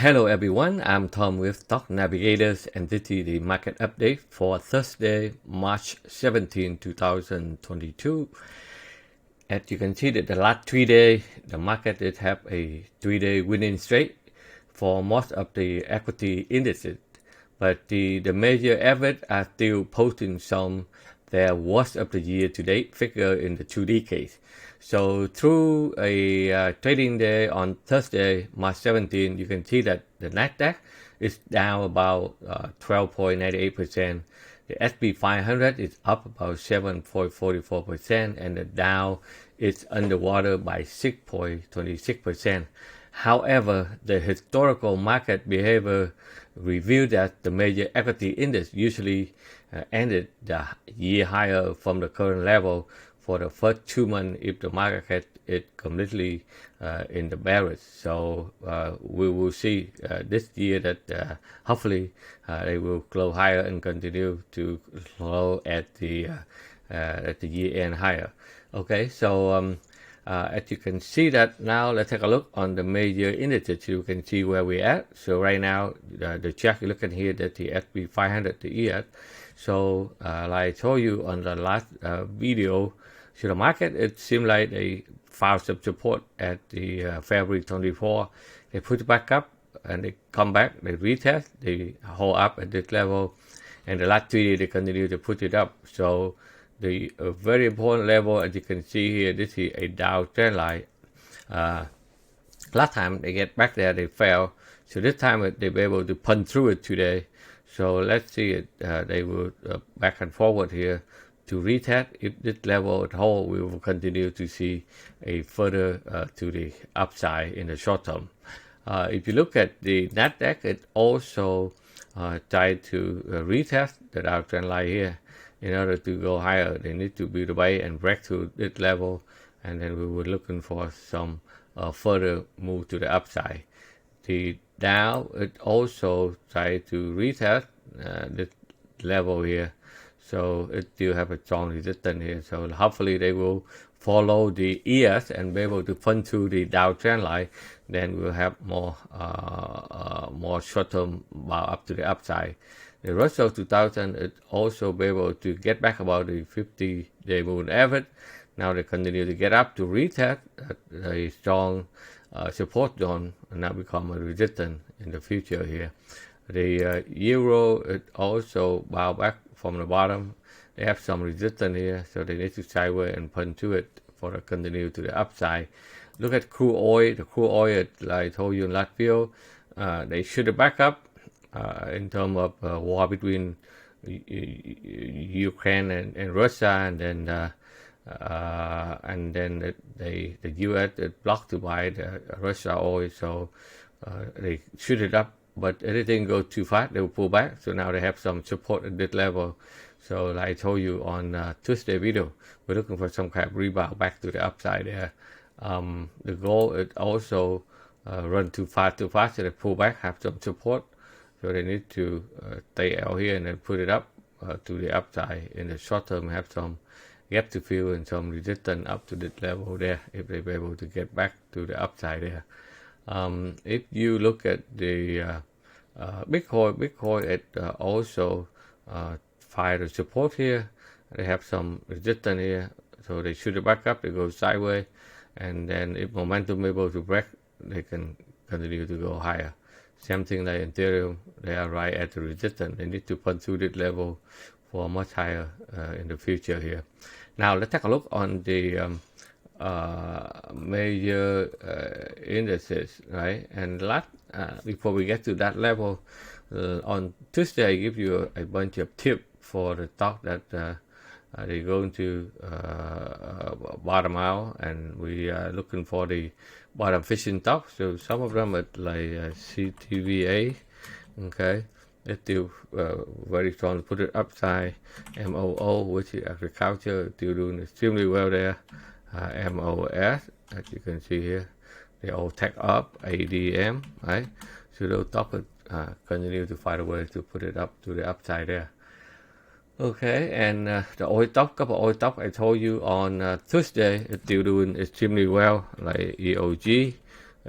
Hello everyone, I'm Tom with Stock Navigators and this is the market update for Thursday, March 17, 2022. As you can see that the last 3 days, the market did have a 3-day winning streak for most of the equity indices. But the major average are still posting some their worst of the year to date figure in the 2 decades. So through a trading day on Thursday, March 17, you can see that the Nasdaq is down about 12.98%. The S&P 500 is up about 7.44%, and the Dow is underwater by 6.26%. However, the historical market behavior revealed that the major equity index usually ended the year higher from the current level for the first 2 months if the market is completely in the bearish. So we will see this year that hopefully they will close higher and continue to close at the year end higher. Okay, so as you can see that now, let's take a look on the major indices. You can see where we're at. So right now, the chart you're looking here, that the S&P 500, the ES. So like I told you on the last video, so the market, it seemed like they found some support at the February 24. They put it back up and they come back, they retest, they hold up at this level. And the last 3 days, they continue to put it up. So the very important level, as you can see here, this is a Dow trend line. Last time they get back there, they fell. So this time they were able to punch through it today. So let's see it. They will back and forward here to retest. If this level at hold, we will continue to see a further to the upside in the short term. If you look at the Nasdaq, it also tried to retest the Dow trend line here. In order to go higher, they need to build away and break through this level, and then we were looking for some further move to the upside. The Dow, it also tried to retest this level here, so it still have a strong resistance here. So hopefully they will follow the ES and be able to punch through the Dow trend line. Then we'll have more short-term up to the upside. The Russell 2000 is also be able to get back about the 50-day moving average. Now they continue to get up to retest a strong support zone and now become a resistance in the future here. The Euro is also bounce back from the bottom. They have some resistance here, so they need to sideways and punch to it for the continue to the upside. Look at crude oil. The crude oil, like I told you in last video, they should back up. In terms of war between Ukraine and Russia, and then the U.S. blocked to buy the Russia oil, so they shoot it up. But anything goes too fast, they will pull back. So now they have some support at this level. So like I told you on Tuesday video, we're looking for some kind of rebound back to the upside there. The goal is also run too fast, so they pull back, have some support. So they need to stay out here and then put it up to the upside. In the short term, have some gap to fill and some resistance up to this level there if they're able to get back to the upside there. If you look at the Bitcoin, it also find the support here. They have some resistance here, so they shoot it back up. They go sideways, and then if momentum is able to break, they can continue to go higher. Same thing like Ethereum, they are right at the resistance. They need to punch through this level for much higher in the future here. Now let's take a look on the major indices, right? And before we get to that level, on Tuesday I give you a bunch of tips for the stock that they're going to bottom out, and we are looking for the bottom fishing stock. So some of them are like CTVA, okay, it's still very strong to put it upside. MOO, which is agriculture, still doing extremely well there. MOS, as you can see here, they all take up. ADM, right? So those stocks continue to find a way to put it up to the upside there. Okay, and the oil stock, couple oil stock I told you on Tuesday, it's still doing extremely well, like EOG.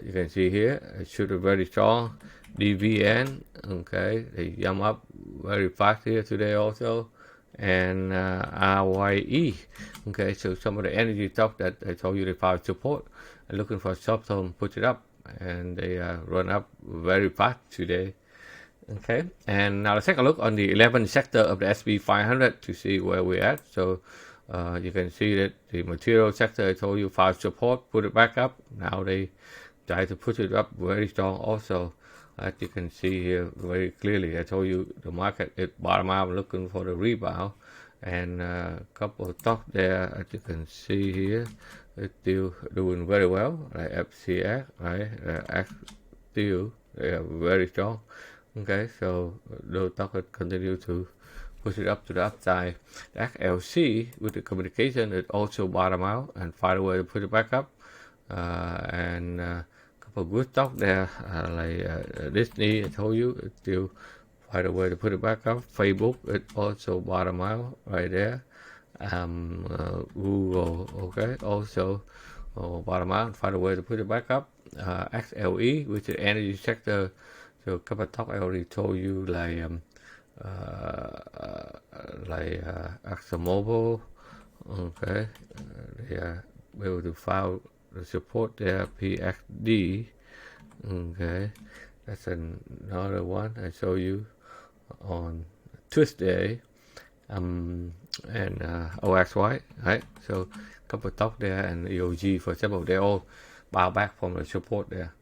You can see here, it should be very strong. DVN, okay, they jump up very fast here today also, and RYE, okay, so some of the energy stuff that I told you they found support and looking for short term, put it up, and they run up very fast today. Okay, and now let's take a look on the 11th sector of the SP 500 to see where we're at. So you can see that the material sector, I told you, found support, put it back up. Now they try to put it up very strong also. As you can see here very clearly, I told you the market it bottom out looking for the rebound, and a couple of stocks there, as you can see here, it's still doing very well, like FCX, right? Still they are very strong. Okay, so those stocks continue to push it up to the upside. The XLC with the communication, it also bottom out and find a way to put it back up, and couple of good stock there, like Disney, I told you, it still find a way to put it back up. Facebook, it also bottom out right there. Google, okay, also bottom out and find a way to put it back up. XLE, which is energy sector, so a couple of stock I already told you, like ExxonMobil, okay, they are able to find the support there, PXD, okay, that's another one I show you on Tuesday, and OXY, right? So a couple of stock there, and EOG, for example, they all bow back from the support there.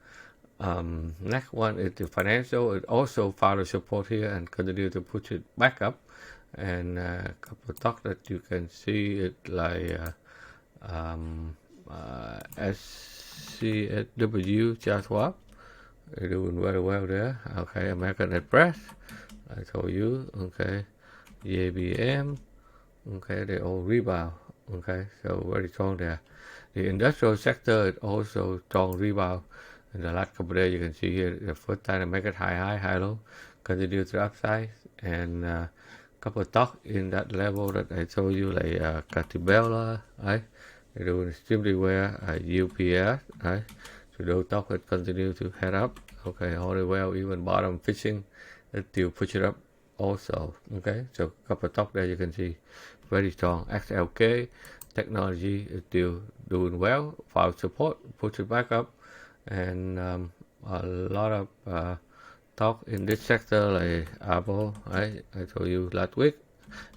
Next one is the financial. It also found a support here and continue to push it back up, and a couple of stocks that you can see it like SCSW, Charles Schwab, they're doing very well there. Okay, American Express, I told you. Okay, JBM, okay, they all rebound. Okay, so very strong there. The industrial sector is also strong rebound. In the last couple of days, you can see here the first time they make it high low, continue to the upside, and a couple of stocks in that level that I told you, like Catibella, right? They're doing extremely well. UPS, right? So those stocks that continue to head up, okay, all the well, even bottom fishing, it still push it up also, okay? So a couple of stocks there you can see very strong. XLK technology is still doing well, found support, push it back up, and a lot of talk in this sector like Apple, right? I told you last week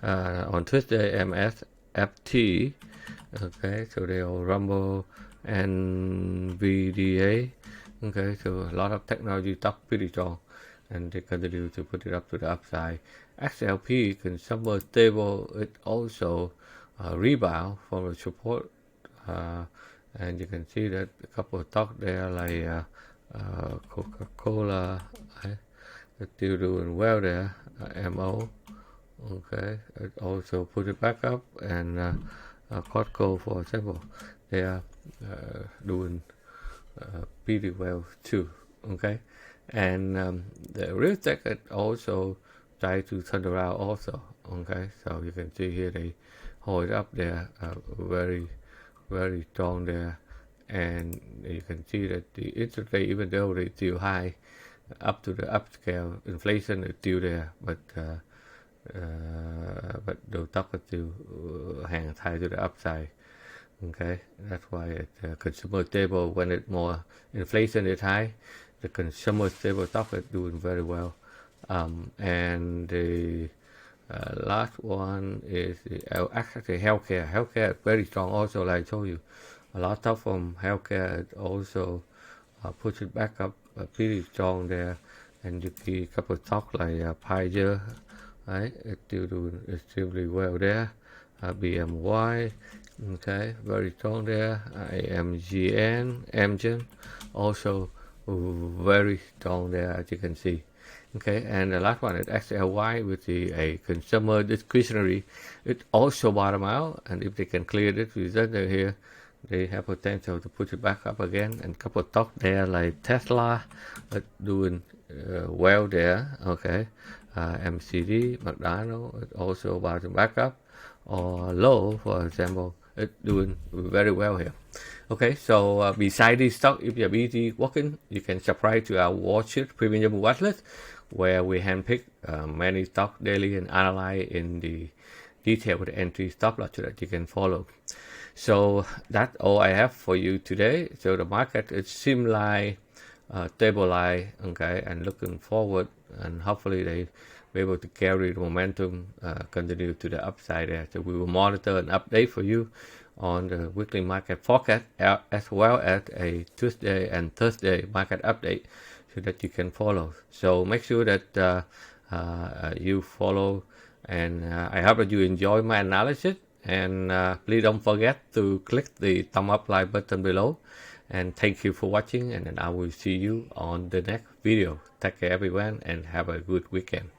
on Tuesday, MSFT, okay, so they all rumble, and VDA, okay, so a lot of technology stock pretty strong, and they continue to put it up to the upside. XLP, consumer stable, it also rebound from the support, and you can see that a couple of stocks there like Coca-Cola, it's still doing well there. MO, okay, it also put it back up, and Costco, for example, they are doing pretty well too, okay, and the real tech it also try to turn around also, okay, so you can see here they hold up there very strong there, and you can see that the interest rate, even though they still high up to the upscale, inflation is still there, but the stock is still hang high to the upside. Okay, that's why it's consumer stable. When it's more inflation is high, the consumer stable stock is doing very well. And the last one is actually healthcare. Healthcare is very strong also, like I told you. A lot of stuff from healthcare also push it back up pretty strong there. And you see a couple of stocks like Pfizer, right? It's still doing extremely well there. BMY, okay, very strong there. Amgen, also very strong there, as you can see. Okay, and the last one is XLY, which is a consumer discretionary. It also bottom out, and if they can clear this result here, they have potential to push it back up again. And a couple of stocks there like Tesla, doing well there. Okay, MCD, McDonald's, it also bottom back up, or low, for example, it's doing very well here. Okay, so beside this stock, if you're busy working, you can subscribe to our Watchlist premium watchlist, where we handpick many stock daily and analyze in the detail with the entry stop loss so that you can follow. So that's all I have for you today. So the market, it seems like stabilize, okay, and looking forward, and hopefully they be able to carry the momentum, continue to the upside there. So we will monitor and update for you on the weekly market forecast, as well as a Tuesday and Thursday market update, so that you can follow. So make sure that you follow, and I hope that you enjoy my analysis. And please don't forget to click the thumb up like button below. And thank you for watching, and then I will see you on the next video. Take care everyone, and have a good weekend.